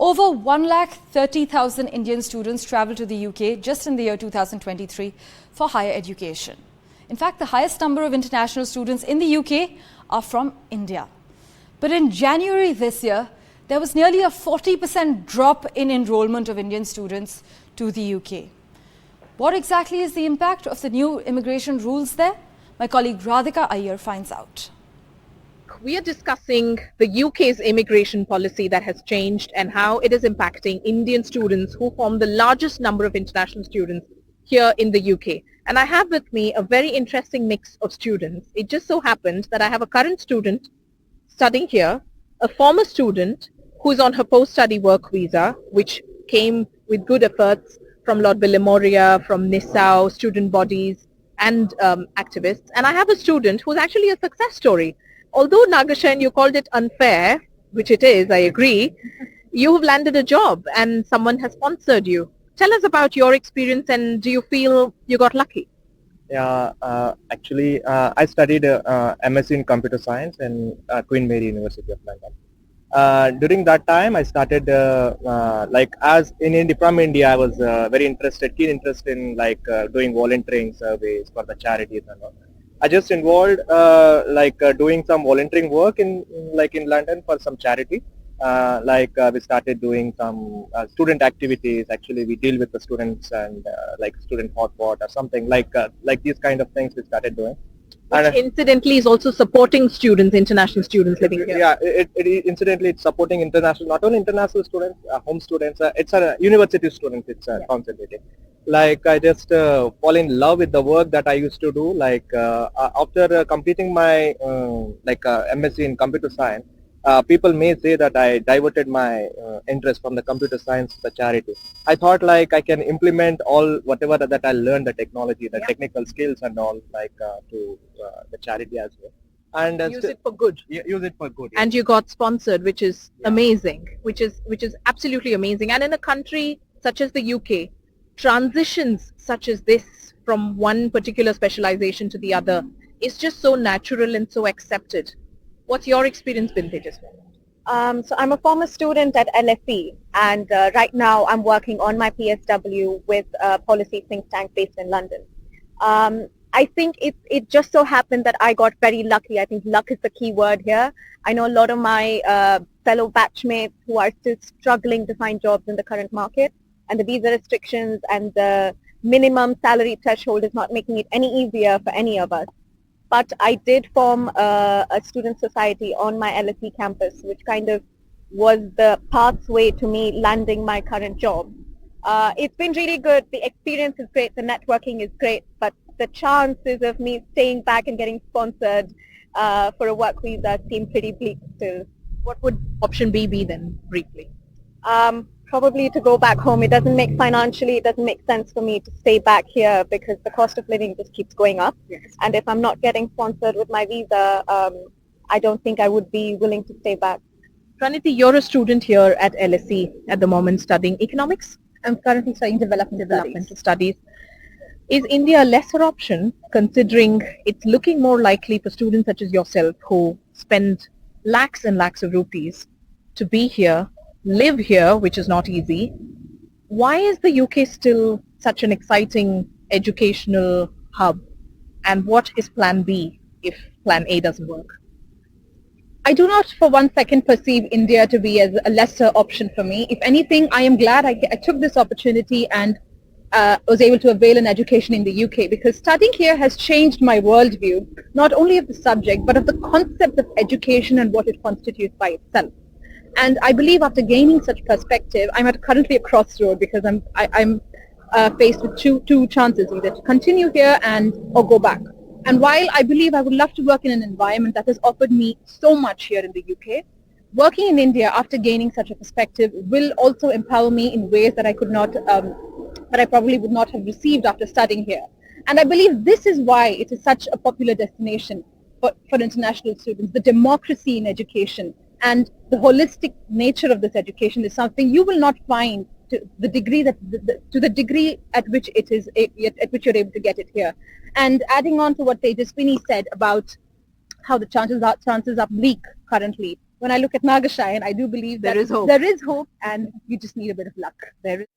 Over 130,000 Indian students travel to the UK just in the year 2023 for higher education. In fact, the highest number of international students in the UK are from India. But in January this year, there was nearly a 40% drop in enrollment of Indian students to the UK. What exactly is the impact of the new immigration rules there? My colleague Radhika Iyer finds out. We are discussing the UK's immigration policy that has changed and how it is impacting Indian students who form the largest number of international students here in the UK. And I have with me a very interesting mix of students. It just so happens that I have a current student studying here, a former student who is on her post-study work visa, which came with good efforts from Lord Bilimoria, from NISAO, student bodies and activists. And I have a student who's actually a success story. Although, Nagashan, you called it unfair, which it is, I agree, you've landed a job and someone has sponsored you. Tell us about your experience, and do you feel you got lucky? Yeah, actually, I studied MSc in Computer Science in Queen Mary University of London. During that time, I started from India. I was keen interest in doing volunteering surveys for the charities and all. I just involved doing some volunteering work in London for some charity. We started doing some student activities. Actually, we deal with the students and student hotpot or something like these kind of things we started doing. Which incidentally is also supporting students, international students living here. Yeah, incidentally it's supporting international, not only international students, home students. It's a university students. It's concentrated. I just fall in love with the work that I used to do. After completing my MSc in Computer Science, people may say that I diverted my interest from the computer science to the charity. I thought I can implement all whatever that I learned, the technology, the technical skills and all to the charity as well. And use it for good. Use it for good. And you got sponsored, which is amazing, which is absolutely amazing. And in a country such as the UK, transitions such as this from one particular specialization to the other is just so natural and so accepted. What's your experience been, Tejaswini? So I'm a former student at LSE, and right now I'm working on my PSW with a policy think tank based in London. I think it just so happened that I got very lucky. I think luck is the key word here. I know a lot of my fellow batchmates who are still struggling to find jobs in the current market, and the visa restrictions and the minimum salary threshold is not making it any easier for any of us. But I did form a student society on my LSE campus, which kind of was the pathway to me landing my current job. It's been really good. The experience is great. The networking is great. But the chances of me staying back and getting sponsored for a work visa seem pretty bleak still. What would option B be then, briefly? Probably to go back home. It doesn't make financially, it doesn't make sense for me to stay back here because the cost of living just keeps going up. Yes. And if I'm not getting sponsored with my visa, I don't think I would be willing to stay back. Praniti, you're a student here at LSE at the moment studying economics. I'm currently studying developmental studies. Is India a lesser option considering it's looking more likely for students such as yourself who spend lakhs and lakhs of rupees to be here, live here, which is not easy? Why is the UK still such an exciting educational hub? And what is plan B if plan A doesn't work? I do not for one second perceive India to be as a lesser option for me. If anything, I am glad I took this opportunity and was able to avail an education in the UK, because studying here has changed my worldview, not only of the subject, but of the concept of education and what it constitutes by itself. And I believe after gaining such perspective, I'm at currently a crossroad because I'm faced with two chances, either to continue here or go back. And while I believe I would love to work in an environment that has offered me so much here in the UK, working in India after gaining such a perspective will also empower me in ways that I could not, that I probably would not have received after studying here. And I believe this is why it is such a popular destination for international students. The democracy in education and the holistic nature of this education is something you will not find to the degree at which it is at which you're able to get it here. And adding on to what Tejaswini said about how the chances are bleak currently, when I look at Nagashayan, I do believe that There is hope. there is hope, and you just need a bit of luck. There is